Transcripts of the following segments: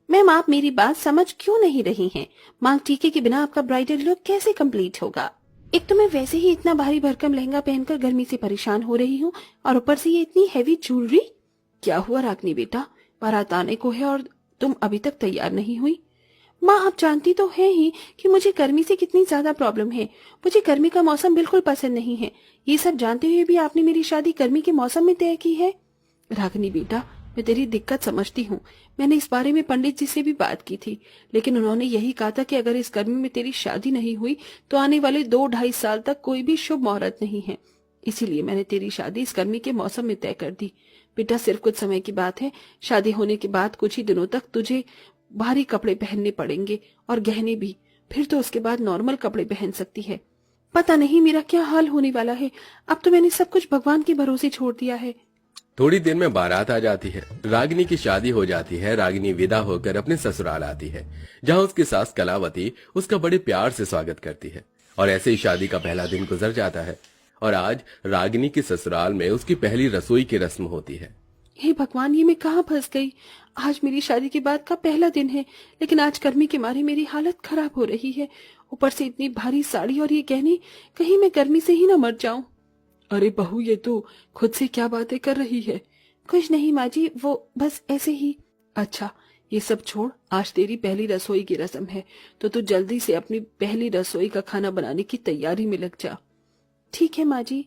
Ma'am, आप मेरी बात समझ क्यों नहीं रही हैं? मांग टीके के बिना आपका ब्राइडल लुक कैसे कंप्लीट होगा? एक तो मैं वैसे ही इतना भारी भरकम लहंगा पहनकर गर्मी से परेशान हो रही हूँ, और ऊपर से ये इतनी हैवी ज्वेलरी। क्या हुआ रागनी बेटा, बारात आने को है और तुम अभी तक तैयार नहीं हुई? माँ, आप जानती तो है ही कि मुझे गर्मी से कितनी ज्यादा प्रॉब्लम है। मुझे गर्मी का मौसम बिल्कुल पसंद नहीं है। ये सब जानते हुए भी आपने मेरी शादी गर्मी के मौसम में तय की है। रागिनी बेटा, मैं तेरी दिक्कत समझती हूँ। मैंने इस बारे में पंडित जी से भी बात की थी, लेकिन उन्होंने यही कहा था कि अगर इस गर्मी में तेरी शादी नहीं हुई तो आने वाले 2-2.5 साल तक कोई भी शुभ मुहूर्त नहीं है। इसीलिए मैंने तेरी शादी इस गर्मी के मौसम में तय कर दी। बेटा, सिर्फ कुछ समय की बात है। शादी होने के बाद कुछ ही दिनों तक तुझे भारी कपड़े पहनने पड़ेंगे और गहने भी। फिर तो उसके बाद नॉर्मल कपड़े पहन सकती है। पता नहीं मेरा क्या हाल होने वाला है। अब तो मैंने सब कुछ भगवान के भरोसे छोड़ दिया है। थोड़ी देर में बारात आ जाती है। रागिनी की शादी हो जाती है। रागिनी विदा होकर अपने ससुराल आती है, जहाँ उसकी सास कलावती उसका बड़े प्यार से स्वागत करती है। और ऐसे ही शादी का पहला दिन गुजर जाता है और आज रागिनी के ससुराल में उसकी पहली रसोई की रस्म होती है। हे भगवान, ये मैं कहाँ फंस गई? आज मेरी शादी के बाद का पहला दिन है, लेकिन आज गर्मी के मारे मेरी हालत खराब हो रही है। ऊपर से इतनी भारी साड़ी और ये गहने, कहीं मैं गर्मी से ही ना मर जाऊं। अरे बहू, ये तो खुद से क्या बातें कर रही है? कुछ नहीं माँ जी, वो बस ऐसे ही। अच्छा, ये सब छोड़, आज तेरी पहली रसोई की रस्म है, तो तू जल्दी से अपनी पहली रसोई का खाना बनाने की तैयारी में लग जा। ठीक है माँ जी।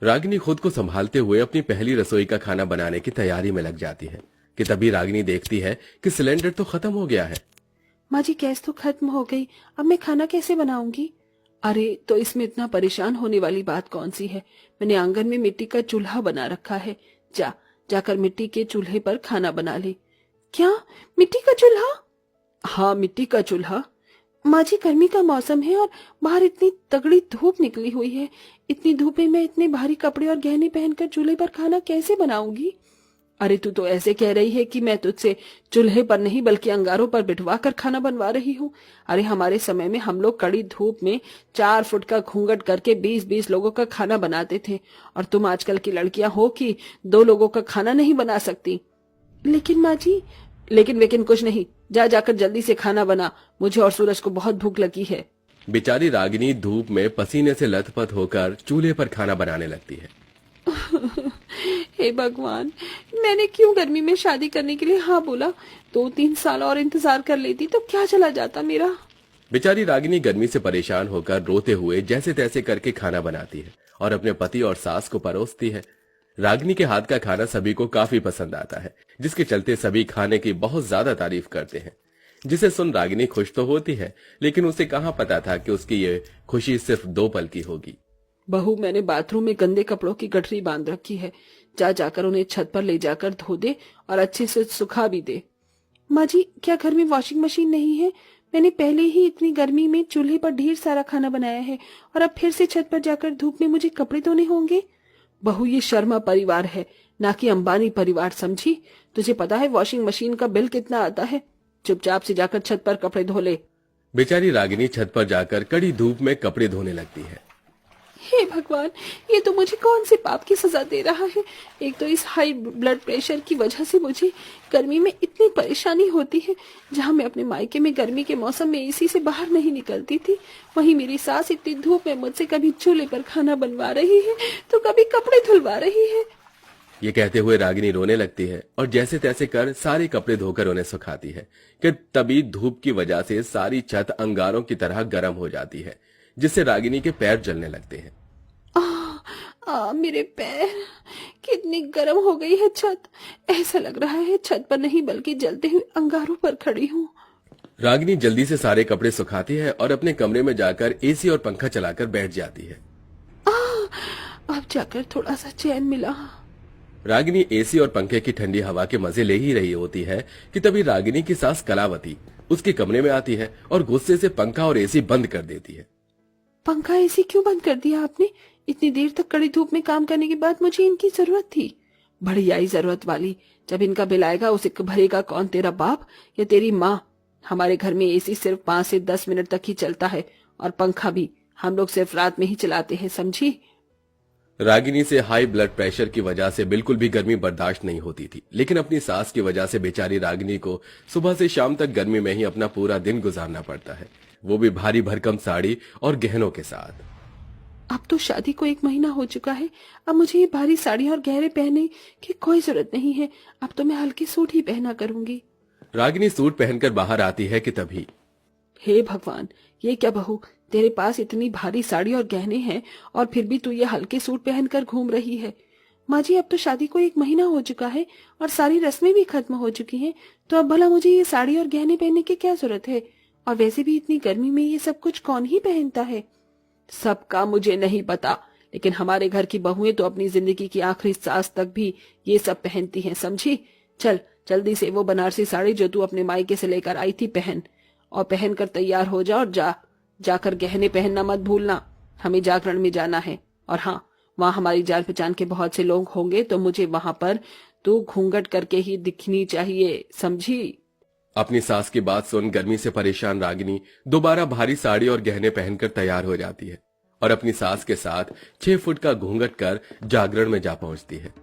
रागिनी खुद को संभालते हुए अपनी पहली रसोई का खाना बनाने की तैयारी में लग जाती है कि तभी रागिनी देखती है कि सिलेंडर तो खत्म हो गया है। माँ जी, गैस तो खत्म हो गई, अब मैं खाना कैसे बनाऊंगी? अरे, तो इसमें इतना परेशान होने वाली बात कौन सी है? मैंने आंगन में मिट्टी का चूल्हा बना रखा है। जाकर मिट्टी के चूल्हे पर खाना बना ले। क्या? मिट्टी का चूल्हा? हाँ, मिट्टी का चूल्हा। माँ जी, गर्मी का मौसम है और बाहर इतनी तगड़ी धूप निकली हुई है। इतनी धूप में मैं इतने भारी कपड़े और गहने पहनकर चूल्हे पर खाना कैसे बनाऊंगी? अरे, तू तो ऐसे कह रही है कि मैं तुझसे चूल्हे पर नहीं बल्कि अंगारों पर बिठवा कर खाना बनवा रही हूँ। अरे, हमारे समय में हम लोग कड़ी धूप में 4 फुट का घूंघट करके 20-20 लोगों का खाना बनाते थे, और तुम आजकल की लड़कियां हो कि 2 लोगों का खाना नहीं बना सकती। लेकिन माँ जी। लेकिन कुछ नहीं, जाकर जल्दी से खाना बना। मुझे और सूरज को बहुत भूख लगी है। बेचारी रागिनी धूप में पसीने से लथपथ होकर चूल्हे पर खाना बनाने लगती है। हे भगवान, मैंने क्यों गर्मी में शादी करने के लिए हाँ बोला? 2-3 साल और इंतजार कर लेती तो क्या चला जाता मेरा। बेचारी रागिनी गर्मी से परेशान होकर रोते हुए जैसे तैसे करके खाना बनाती है और अपने पति और सास को परोसती है। रागिनी के हाथ का खाना सभी को काफी पसंद आता है, जिसके चलते सभी खाने की बहुत ज्यादा तारीफ करते हैं। जिसे सुन रागिनी खुश तो होती है, लेकिन उसे कहाँ पता था कि उसकी ये खुशी सिर्फ 2 पल की होगी। बहू, मैंने बाथरूम में गंदे कपड़ों की गठरी बांध रखी है। जाकर उन्हें छत पर ले जाकर धो दे और अच्छे से सुखा भी दे। माँ जी, क्या घर में वॉशिंग मशीन नहीं है? मैंने पहले ही इतनी गर्मी में चूल्हे पर ढेर सारा खाना बनाया है, और अब फिर से छत पर जाकर धूप में मुझे कपड़े धोने होंगे। बहू, ये शर्मा परिवार है, ना कि अंबानी परिवार, समझी? तुझे पता है वॉशिंग मशीन का बिल कितना आता है? चुपचाप से जाकर छत पर कपड़े धो ले। बेचारी रागिनी छत पर जाकर कड़ी धूप में कपड़े धोने लगती है। हे भगवान, ये तो मुझे कौन से पाप की सजा दे रहा है? एक तो इस हाई ब्लड प्रेशर की वजह से मुझे गर्मी में इतनी परेशानी होती है। जहाँ मैं अपने मायके में गर्मी के मौसम में एसी से बाहर नहीं निकलती थी, वहीं मेरी सास इतनी धूप में मुझसे कभी चूल्हे पर खाना बनवा रही है तो कभी कपड़े धुलवा रही है। ये कहते हुए रागिनी रोने लगती है और जैसे तैसे कर सारे कपड़े धोकर उन्हें सुखाती है कि तभी धूप की वजह से सारी छत अंगारों की तरह गर्म हो जाती है, जिससे रागिनी के पैर जलने लगते हैं। मेरे पैर, कितनी गर्म हो गई है छत। ऐसा लग रहा है छत पर नहीं बल्कि जलते हुए अंगारों पर खड़ी हूँ। रागिनी जल्दी से सारे कपड़े सुखाती है और अपने कमरे में जाकर एसी और पंखा चलाकर बैठ जाती है। अब जाकर थोड़ा सा चैन मिला। रागिनी एसी और पंखे की ठंडी हवा के मजे ले ही रही होती है कि तभी रागिनी की सास कलावती उसके कमरे में आती है और गुस्से से पंखा और एसी बंद कर देती है। पंखा एसी क्यों बंद कर दिया आपने? इतनी देर तक कड़ी धूप में काम करने के बाद मुझे इनकी जरूरत थी। बड़ी आई जरूरत वाली। जब इनका बिल आएगा उसे भरेगा कौन, तेरा बाप या तेरी माँ? हमारे घर में एसी सिर्फ 5 से 10 मिनट तक ही चलता है, और पंखा भी हम लोग सिर्फ रात में ही चलाते हैं, समझी? रागिनी से हाई ब्लड प्रेशर की वजह से बिल्कुल भी गर्मी बर्दाश्त नहीं होती थी, लेकिन अपनी सास की वजह से बेचारी रागिनी को सुबह से शाम तक गर्मी में ही अपना पूरा दिन गुजारना पड़ता है, वो भी भारी भरकम साड़ी और गहनों के साथ। अब तो शादी को 1 महीना हो चुका है। अब मुझे ये भारी साड़ी और गहरे पहनने की कोई जरूरत नहीं है। अब तो मैं हल्के सूट ही पहना करूंगी। रागिनी सूट पहनकर बाहर आती है कि तभी, हे भगवान, ये क्या बहू, तेरे पास इतनी भारी साड़ी और गहने हैं और फिर भी तू ये हल्के सूट पहनकर घूम रही है। माँ जी, अब तो शादी को 1 महीना हो चुका है और सारी रस्में भी खत्म हो चुकी हैं, तो अब भला मुझे ये साड़ी और गहने पहनने की क्या जरूरत है? और वैसे भी इतनी गर्मी में ये सब कुछ कौन ही पहनता है? सबका मुझे नहीं पता, लेकिन हमारे घर की बहुएं तो अपनी जिंदगी की आखिरी सांस तक भी ये सब पहनती हैं, समझी? चल जल्दी से वो बनारसी साड़ी जो तू अपने मायके से लेकर आई थी पहन, और पहनकर तैयार हो जा और जाकर गहने पहनना मत भूलना। हमें जागरण में जाना है, और हाँ, वहाँ हमारी जान पहचान के बहुत से लोग होंगे, तो मुझे वहां पर तू घूंघट करके ही दिखनी चाहिए, समझी? अपनी सास की बात सुन गर्मी से परेशान रागिनी दोबारा भारी साड़ी और गहने पहनकर तैयार हो जाती है और अपनी सास के साथ 6 फुट का घूंघट कर जागरण में जा पहुंचती है।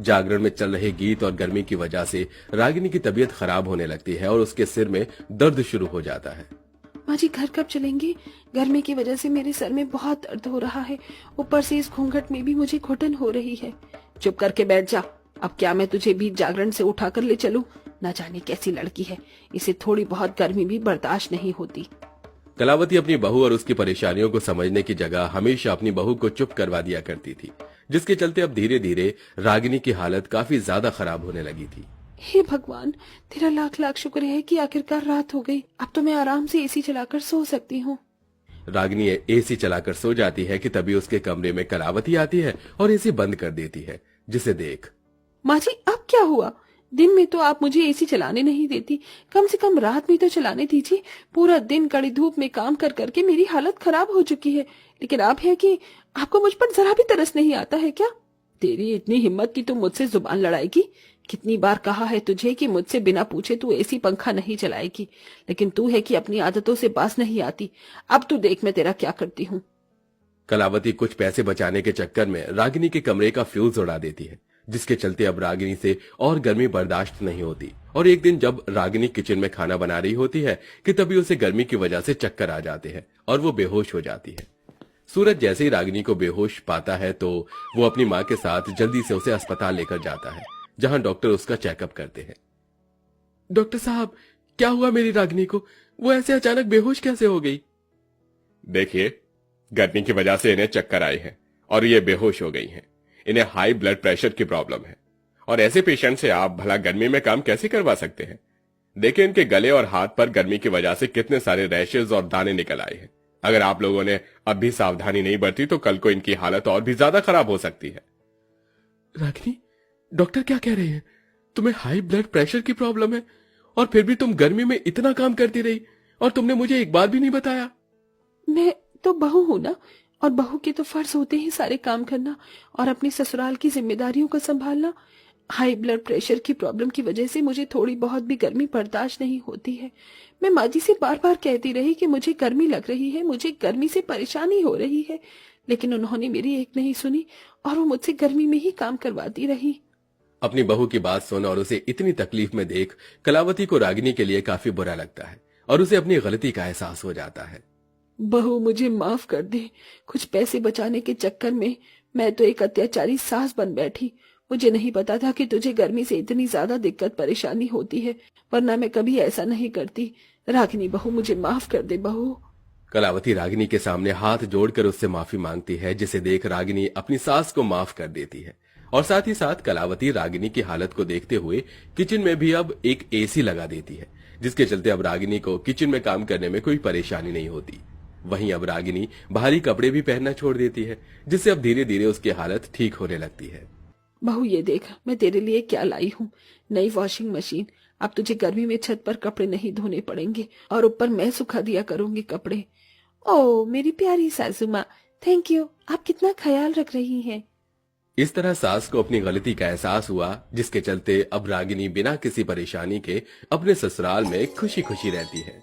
जागरण में चल रहे गीत और गर्मी की वजह से रागिनी की तबीयत खराब होने लगती है और उसके सिर में दर्द शुरू हो जाता है। माँ जी, घर कब चलेंगे? गर्मी की वजह से मेरे सर में बहुत दर्द हो रहा है, ऊपर से इस घूंघट में भी मुझे घुटन हो रही है। चुप करके बैठ जा। अब क्या मैं तुझे भी जागरण से उठा कर ले चलूं? न जाने कैसी लड़की है, इसे थोड़ी बहुत गर्मी भी बर्दाश्त नहीं होती। कलावती अपनी बहू और उसकी परेशानियों को समझने की जगह हमेशा अपनी बहू को चुप करवा दिया करती थी, जिसके चलते अब धीरे धीरे रागिनी की हालत काफी ज्यादा खराब होने लगी थी। हे भगवान, तेरा लाख लाख शुक्र है कि आखिरकार रात हो गई। अब तो मैं आराम से एसी चलाकर सो सकती हूँ। रागिनी एसी चलाकर सो जाती है कि तभी उसके कमरे में कलावती आती है और एसी बंद कर देती है, जिसे देख, माँ जी, अब क्या हुआ? दिन में तो आप मुझे एसी चलाने नहीं देती, कम से कम रात में तो चलाने दीजिए। पूरा दिन कड़ी धूप में काम कर करके मेरी हालत खराब हो चुकी है, लेकिन आप है कि आपको मुझ पर जरा भी तरस नहीं आता है क्या? तेरी इतनी हिम्मत कि तू मुझसे जुबान लड़ाएगी? कितनी बार कहा है तुझे कि मुझसे बिना पूछे तू एसी पंखा नहीं चलाएगी, लेकिन तू है कि अपनी आदतों से बाज नहीं आती। अब तू देख मैं तेरा क्या करती हूँ। कलावती कुछ पैसे बचाने के चक्कर में रागिनी के कमरे का फ्यूज उड़ा देती है, जिसके चलते अब रागिनी से और गर्मी बर्दाश्त नहीं होती। और एक दिन जब रागिनी किचन में खाना बना रही होती है कि तभी उसे गर्मी की वजह से चक्कर आ जाते हैं और वो बेहोश हो जाती है। सूरज जैसे ही रागिनी को बेहोश पाता है तो वो अपनी माँ के साथ जल्दी से उसे अस्पताल लेकर जाता है, जहां डॉक्टर उसका चेकअप करते हैं। डॉक्टर साहब, क्या हुआ मेरी रागिनी को? वो ऐसे अचानक बेहोश कैसे हो गई? देखिए, गर्मी की वजह से इन्हें चक्कर आए हैं और ये बेहोश हो गई हैं। इन्हें हाई ब्लड प्रेशर की प्रॉब्लम है और ऐसे पेशेंट से आप भला गर्मी में काम कैसे करवा सकते हैं? देखिए, इनके गले और हाथ पर गर्मी की वजह से कितने सारे रैशेज और दाने निकल आए हैं। अगर आप लोगों ने अब भी सावधानी नहीं बरती तो कल को इनकी हालत और भी ज्यादा खराब हो सकती है। रागिनी, डॉक्टर क्या कह रहे हैं? तुम्हें हाई ब्लड प्रेशर की प्रॉब्लम है और फिर भी तुम गर्मी में इतना काम करती रही और तुमने मुझे एक बार भी नहीं बताया। मैं तो बहू हूं ना, और बहू के तो फर्ज होते हैं सारे काम करना और अपनी ससुराल की जिम्मेदारियों को संभालना। हाई ब्लड प्रेशर की प्रॉब्लम की वजह से मुझे थोड़ी बहुत भी गर्मी बर्दाश्त नहीं होती है। मैं माँ जी से बार बार कहती रही कि मुझे गर्मी लग रही है, मुझे गर्मी से परेशानी हो रही है, लेकिन उन्होंने मेरी एक नहीं सुनी और वो मुझसे गर्मी में ही काम करवाती रही। अपनी बहू की बात सुन और उसे इतनी तकलीफ में देख कलावती को रागिनी के लिए काफी बुरा लगता है और उसे अपनी गलती का एहसास हो जाता है। बहू, मुझे माफ कर दे। कुछ पैसे बचाने के चक्कर में मैं तो एक अत्याचारी सास बन बैठी। मुझे नहीं पता था कि तुझे गर्मी से इतनी ज्यादा दिक्कत परेशानी होती है, वरना मैं कभी ऐसा नहीं करती। रागिनी बहू, मुझे माफ कर दे बहू। कलावती रागिनी के सामने हाथ जोड़कर उससे माफी मांगती है, जिसे देख रागिनी अपनी सास को माफ कर देती है और साथ ही साथ कलावती रागिनी की हालत को देखते हुए किचन में भी अब एक एसी लगा देती है, जिसके चलते अब रागिनी को किचन में काम करने में कोई परेशानी नहीं होती। वहीं अब रागिनी भारी कपड़े भी पहनना छोड़ देती है, जिससे अब धीरे धीरे उसकी हालत ठीक होने लगती है। बहू, ये देख मैं तेरे लिए क्या लाई हूँ, नई वॉशिंग मशीन। अब तुझे गर्मी में छत पर कपड़े नहीं धोने पड़ेंगे और ऊपर मैं सुखा दिया करूंगी कपड़े। ओ मेरी प्यारी सासू माँ, थैंक यू, आप कितना ख्याल रख रही हैं। इस तरह सास को अपनी गलती का एहसास हुआ, जिसके चलते अब रागिनी बिना किसी परेशानी के अपने ससुराल में खुशी खुशी रहती है।